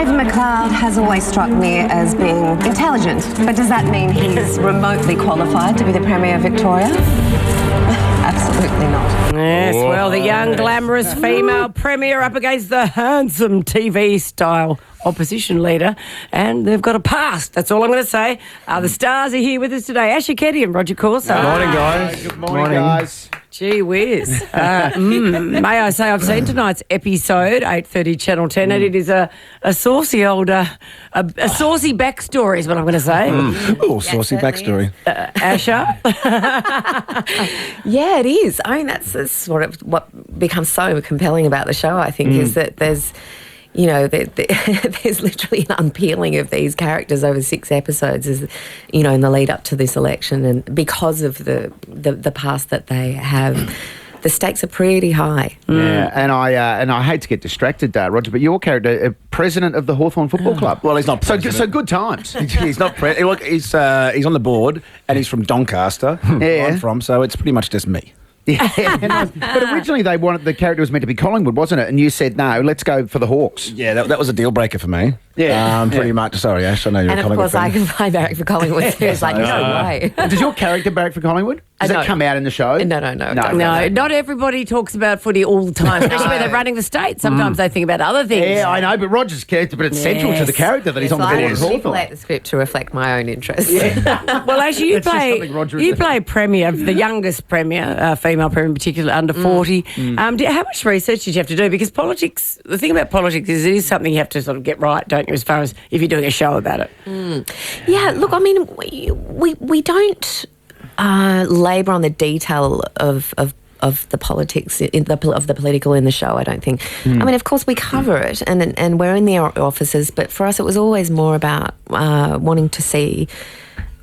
Dave McLeod has always struck me as being intelligent, but does that mean he's remotely qualified to be the Premier of Victoria? Absolutely not. Yes, well, the young, glamorous female Premier up against the handsome TV-style opposition leader, and they've got a past. That's all I'm going to say. The stars are here with us today. Keddie and Rodger Corser. Good morning, guys. Good morning, guys. Gee whiz. May I say I've seen tonight's episode, 8:30 Channel 10, and it is a saucy old, a saucy backstory is what I'm going to say. Oh, saucy backstory. Asher? Yeah, it is. I mean, that's sort of what becomes so compelling about the show, I think, is that there's... You know, there's literally an unpeeling of these characters over 6 episodes, in the lead up to this election, and because of the past that they have, the stakes are pretty high. Yeah, and I hate to get distracted, Rodger, but your character, president of the Hawthorn Football Club. Well, he's not president. So good times. He's not president. Look, he's on the board, and he's from Doncaster. Yeah. I'm from, so it's pretty much just me. Yeah, but originally the character was meant to be Collingwood, wasn't it? And you said, no, let's go for the Hawks. Yeah, that was a deal breaker for me. Yeah. Pretty much. Sorry, Ash, I know you're And a of Collingwood course, I fan. can buy barrack for Collingwood. It's like, no way. Does your character barrack for Collingwood? Does that come out in the show? No. No, not everybody talks about footy all the time, especially when they're running the state. Sometimes they think about other things. Yeah, I know, but Rodger's character, but it's central to the character that he's on the board I with Hawthorn. manipulate the script to reflect my own interests. Well, actually, you It's just something Rodger is play Premier, the youngest Premier, female Premier in particular, under 40. How much research did you have to do? Because politics, the thing about politics is it is something you have to sort of get right, don't you, as far as if you're doing a show about it. Yeah, look, I mean, we don't labour on the detail of the politics of the political in the show, I don't think. I mean, of course we cover it and we're in the offices, but for us it was always more about wanting to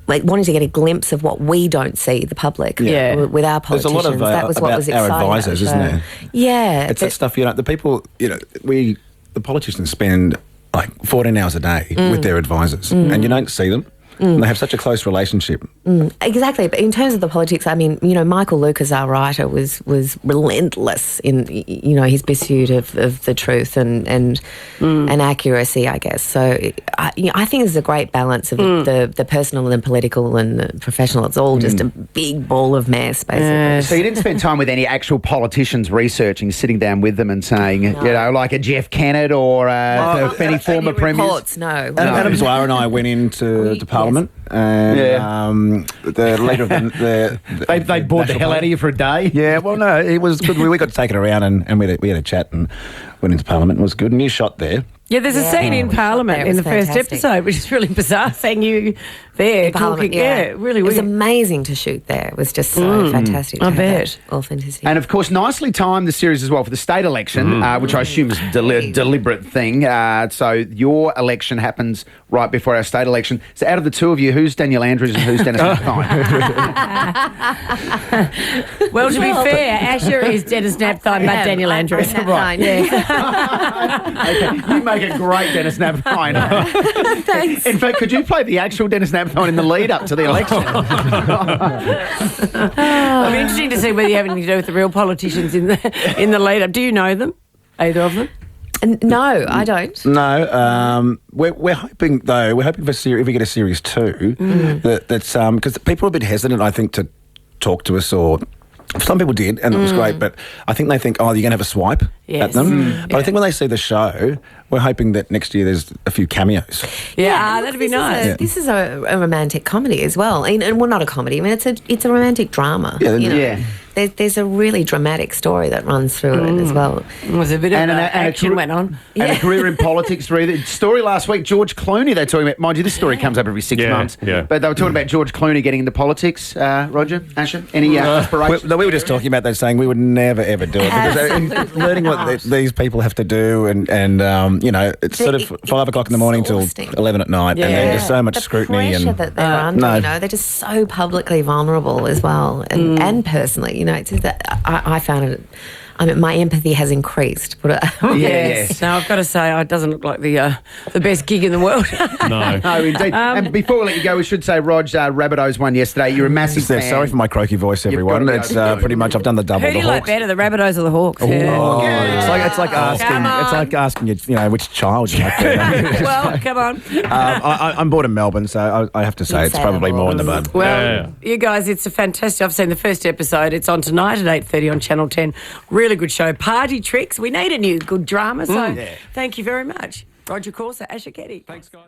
get a glimpse of what we don't see, the public, with our politicians. There's a lot of that was what was exciting. our advisors, isn't there? Yeah. It's that stuff, the people, the politicians spend like 14 hours a day with their advisors and you don't see them. And they have such a close relationship. Exactly, but in terms of the politics, I mean, Michael Lucas, our writer, was relentless in his pursuit of the truth and accuracy, I guess. So I think there's a great balance of the personal and the political and the professional. It's all just a big ball of mess, basically. So you didn't spend time with any actual politicians researching, sitting down with them and saying, like a Jeff Kennett or any former premiers? Reports, no. Adam Zwar and I went into Parliament. And the leader of they bored the hell out of you for a day. Yeah, well, no, it was good. We got taken around and we had a chat and went into Parliament. It was good. And you shot there. Yeah, there's a scene in Parliament in the fantastic. first episode, which is really bizarre, seeing you there talking. Yeah, really It was weird. amazing to shoot there. It was just so fantastic. To I have bet. that authenticity. And of course, nicely timed the series as well for the state election, which I assume is a deliberate thing. So your election happens right before our state election. So out of the two of you, who's Daniel Andrews and who's Dennis Napthine? Well, to be fair, Asher is Dennis Napthine, but Daniel Andrews. Right. Okay. You make a great Dennis Napthine. Thanks. In fact, could you play the actual Dennis Napthine in the lead up to the election? It'll be interesting to see whether you have anything to do with the real politicians in the lead up. Do you know them? Either of them? No, I don't. No, we're hoping though. We're hoping for if we get a series 2, that's because people are a bit hesitant, I think, to talk to us or. Some people did, and it was great, but I think they think, you're going to have a swipe at them. But I think when they see the show, we're hoping that next year there's a few cameos. Yeah, that'd be nice. This is a romantic comedy as well. And well, not a comedy. I mean, it's a romantic drama. Yeah. There's a really dramatic story that runs through it as well. There was a bit of action went on. And a career in politics. The story last week, George Clooney, they're talking about, mind you, this story comes up every 6 months. Yeah. But they were talking about George Clooney getting into politics. Rodger, Asher, any inspiration? We were just talking about that, saying we would never, ever do it. Because learning what these people have to do and it's sort of 5 o'clock in the morning till 11 at night. And then there's so much scrutiny. The pressure that they're under, they're just so publicly vulnerable as well and personally. It's just that I found it I mean, my empathy has increased. Yes. Now, I've got to say, it doesn't look like the best gig in the world. No. No, indeed. And before we let you go, we should say, Rog, Rabbitohs won yesterday. You're a massive fan. Sorry for my croaky voice, everyone. gotta It's go. pretty much I've done the double. Who do you the like Hawks. better, the Rabbitohs or the Hawks? Oh, it's like asking. Come on. It's like asking which child you like better. Well, come on. I'm born in Melbourne, so I have to say it's probably more in the bud. Well, you guys, it's a fantastic. I've seen the first episode. It's on tonight at 8:30 on Channel 10. Really good show. Party Tricks. We need a new good drama. So thank you very much. Rodger Corser, Keddie. Thanks, guys.